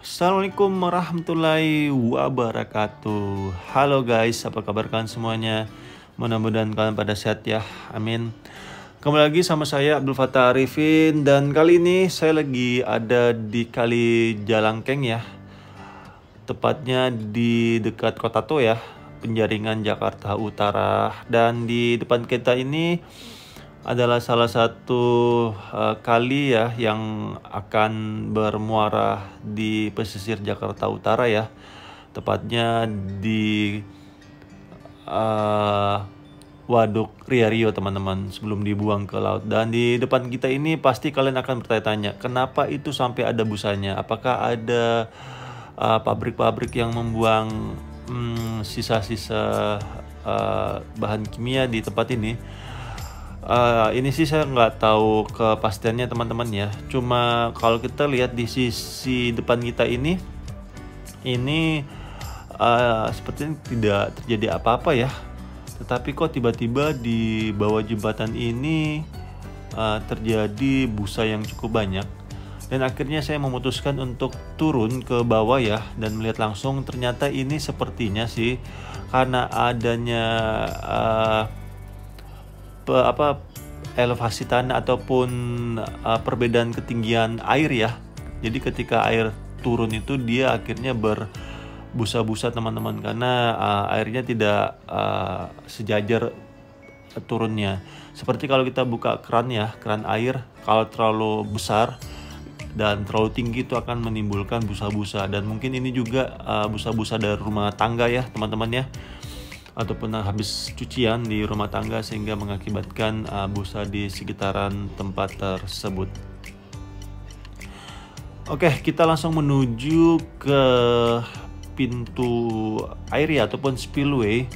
Assalamualaikum warahmatullahi wabarakatuh. Halo guys, apa kabar kalian semuanya? Mudah-mudahan kalian pada sehat ya, amin. Kembali lagi sama saya Abdul Fattah Arifin. Dan kali ini saya lagi ada di Kali Jalangkeng ya, tepatnya di dekat Kota Tua ya, Penjaringan, Jakarta Utara. Dan di depan kita ini adalah salah satu kali ya yang akan bermuara di pesisir Jakarta Utara ya, tepatnya di Waduk Ria teman-teman, sebelum dibuang ke laut. Dan di depan kita ini pasti kalian akan bertanya-tanya, kenapa itu sampai ada busanya? Apakah ada pabrik-pabrik yang membuang sisa-sisa bahan kimia di tempat ini? Ini sih saya nggak tahu kepastiannya teman-teman ya. Cuma kalau kita lihat di sisi depan kita ini sepertinya tidak terjadi apa-apa ya. Tetapi kok tiba-tiba di bawah jembatan ini terjadi busa yang cukup banyak. Dan akhirnya saya memutuskan untuk turun ke bawah ya, dan melihat langsung. Ternyata ini sepertinya sih karena adanya elevasi tanah ataupun perbedaan ketinggian air ya. Jadi ketika air turun itu dia akhirnya berbusa-busa teman-teman, karena airnya tidak sejajar turunnya. Seperti kalau kita buka keran ya, keran air, kalau terlalu besar dan terlalu tinggi itu akan menimbulkan busa-busa. Dan mungkin ini juga busa-busa dari rumah tangga ya teman-teman ya, ataupun habis cucian di rumah tangga, sehingga mengakibatkan busa di sekitaran tempat tersebut. Oke, kita langsung menuju ke pintu air ya, ataupun spillway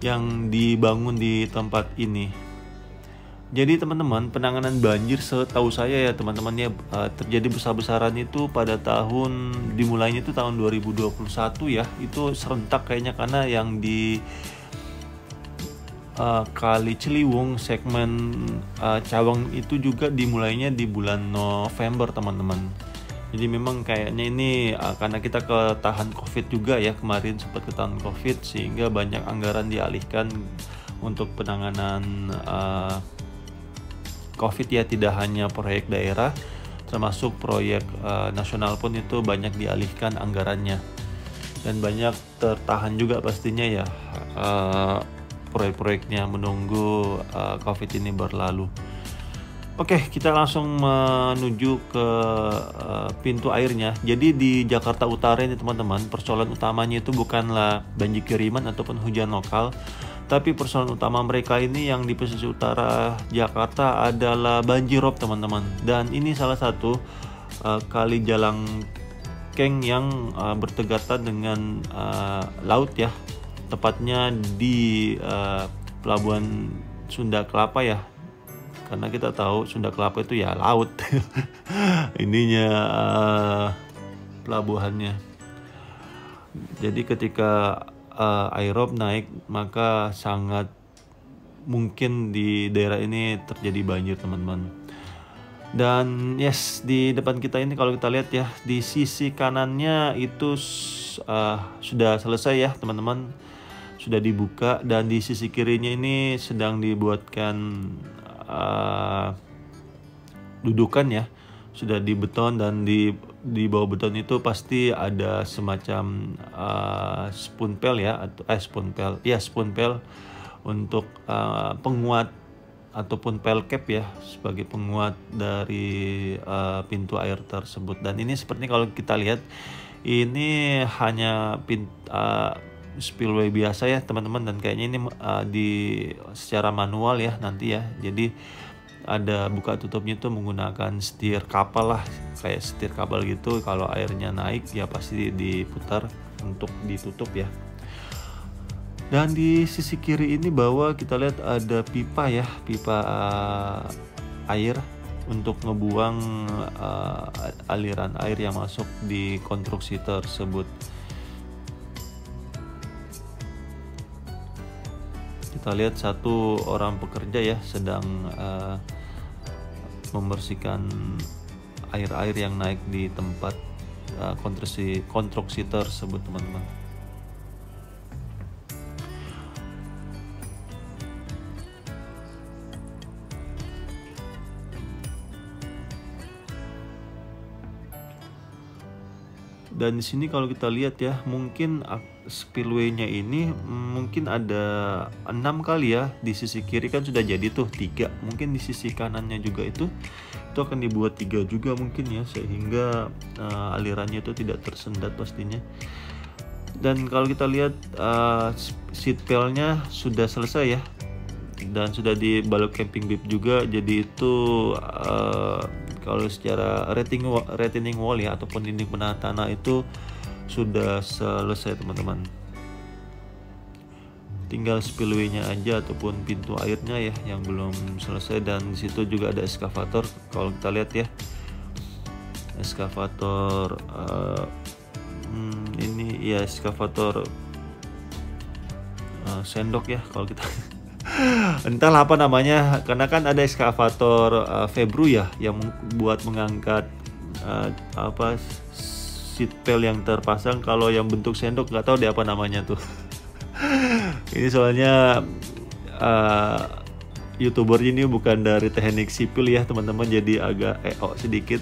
yang dibangun di tempat ini. Jadi teman-teman, penanganan banjir setahu saya ya teman-teman ya, terjadi besar-besaran itu pada dimulainya itu tahun 2021 ya. Itu serentak kayaknya, karena yang di Kali Ciliwung segmen Cawang itu juga dimulainya di bulan November teman-teman. Jadi memang kayaknya ini karena kita ketahan COVID juga ya, kemarin sempat ketahan COVID, sehingga banyak anggaran dialihkan untuk penanganan COVID ya. Tidak hanya proyek daerah, termasuk proyek nasional pun itu banyak dialihkan anggarannya, dan banyak tertahan juga pastinya ya proyek-proyeknya menunggu COVID ini berlalu. Oke, kita langsung menuju ke pintu airnya. Jadi di Jakarta Utara ini teman-teman, persoalan utamanya itu bukanlah banjir kiriman ataupun hujan lokal, tapi persoalan utama mereka ini yang di pesisir utara Jakarta adalah banjir rob teman-teman. Dan ini salah satu Kali Jalangkeng yang bertegatan dengan laut ya, tepatnya di Pelabuhan Sunda Kelapa ya, karena kita tahu Sunda Kelapa itu ya laut ininya pelabuhannya. Jadi ketika air rob naik, maka sangat mungkin di daerah ini terjadi banjir teman-teman. Dan yes, di depan kita ini kalau kita lihat ya, di sisi kanannya itu sudah selesai ya teman-teman, sudah dibuka. Dan di sisi kirinya ini sedang dibuatkan dudukan ya, sudah dibeton. Dan di bawah beton itu pasti ada semacam spoon pel ya, atau spoon pel untuk penguat ataupun pel cap ya, sebagai penguat dari pintu air tersebut. Dan ini sepertinya kalau kita lihat ini hanya spillway biasa ya teman-teman, dan kayaknya ini secara manual ya nanti ya. Jadi ada buka tutupnya itu menggunakan setir kapal lah, kayak setir kapal gitu. Kalau airnya naik ya pasti diputar untuk ditutup ya. Dan di sisi kiri ini bawah kita lihat ada pipa ya, pipa air untuk ngebuang aliran air yang masuk di konstruksi tersebut. Kita lihat satu orang pekerja ya sedang membersihkan air-air yang naik di tempat konstruksi tersebut teman-teman. Dan di sini kalau kita lihat ya, mungkin spillway-nya ini mungkin ada 6 kali ya. Di sisi kiri kan sudah jadi tuh 3. Mungkin di sisi kanannya juga itu akan dibuat 3 juga mungkin ya, sehingga alirannya itu tidak tersendat pastinya. Dan kalau kita lihat seat pail-nya sudah selesai ya, dan sudah dibalut camping bib juga. Jadi itu kalau secara retaining wall ya, ataupun dinding penahan tanah itu sudah selesai teman-teman. Tinggal spillway-nya aja ataupun pintu airnya ya yang belum selesai. Dan di situ juga ada eskavator. Kalau kita lihat ya, eskavator ini ya eskavator sendok ya kalau kita entahlah apa namanya, karena kan ada eskavator Febru ya yang buat mengangkat seat pail yang terpasang. Kalau yang bentuk sendok nggak tahu deh apa namanya tuh. Ini soalnya YouTuber ini bukan dari teknik sipil ya teman-teman, jadi agak sedikit.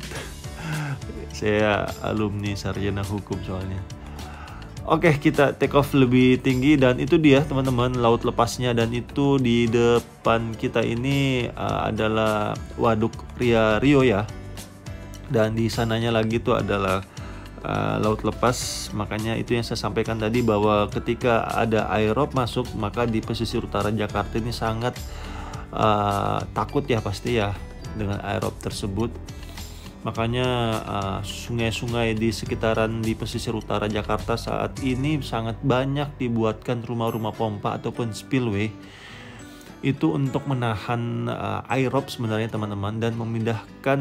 Saya alumni sarjana hukum soalnya. Oke, kita take off lebih tinggi, dan itu dia teman-teman laut lepasnya. Dan itu di depan kita ini adalah Waduk Rio ya. Dan di sananya lagi itu adalah laut lepas. Makanya itu yang saya sampaikan tadi, bahwa ketika ada aerob masuk, maka di pesisir utara Jakarta ini sangat takut ya pasti ya dengan aerob tersebut. Makanya sungai-sungai di sekitaran di pesisir utara Jakarta saat ini sangat banyak dibuatkan rumah-rumah pompa ataupun spillway. Itu untuk menahan aerob sebenarnya teman-teman, dan memindahkan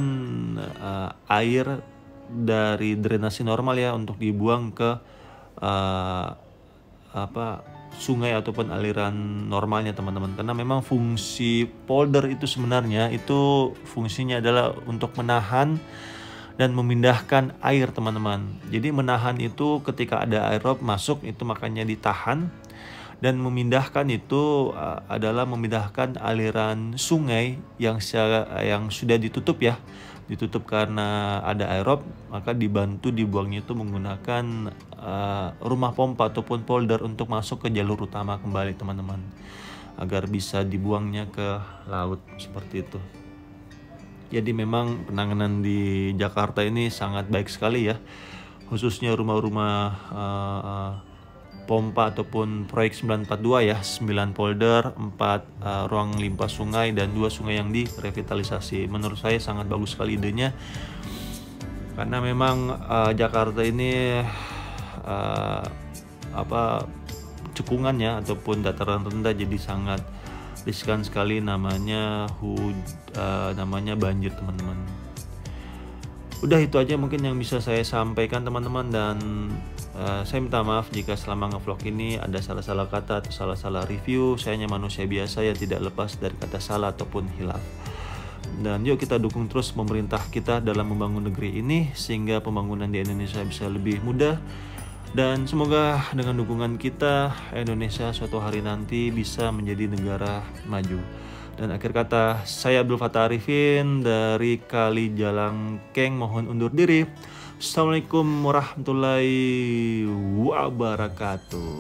air dari drainase normal ya untuk dibuang ke sungai ataupun aliran normalnya teman-teman. Karena memang fungsi polder itu sebenarnya itu fungsinya adalah untuk menahan dan memindahkan air teman-teman. Jadi menahan itu ketika ada aerob masuk itu makanya ditahan, dan memindahkan itu adalah memindahkan aliran sungai yang sudah ditutup ya. Ditutup karena ada aerob, maka dibantu dibuangnya itu menggunakan rumah pompa ataupun polder untuk masuk ke jalur utama kembali teman-teman, agar bisa dibuangnya ke laut seperti itu. Jadi memang penanganan di Jakarta ini sangat baik sekali ya, khususnya rumah-rumah pompa ataupun proyek 942 ya, 9 polder, 4 ruang limpah sungai, dan 2 sungai yang direvitalisasi. Menurut saya sangat bagus sekali idenya, karena memang Jakarta ini cekungannya ataupun dataran rendah, jadi sangat riskan sekali namanya banjir teman-teman. Udah itu aja mungkin yang bisa saya sampaikan teman-teman, dan saya minta maaf jika selama ngevlog ini ada salah-salah kata atau salah-salah review. Saya hanya manusia biasa yang tidak lepas dari kata salah ataupun hilaf. Dan yuk kita dukung terus pemerintah kita dalam membangun negeri ini, sehingga pembangunan di Indonesia bisa lebih mudah. Dan semoga dengan dukungan kita, Indonesia suatu hari nanti bisa menjadi negara maju. Dan akhir kata, saya Abdul Fattah Arifin dari Kali Jalangkeng mohon undur diri. Assalamualaikum warahmatullahi wabarakatuh.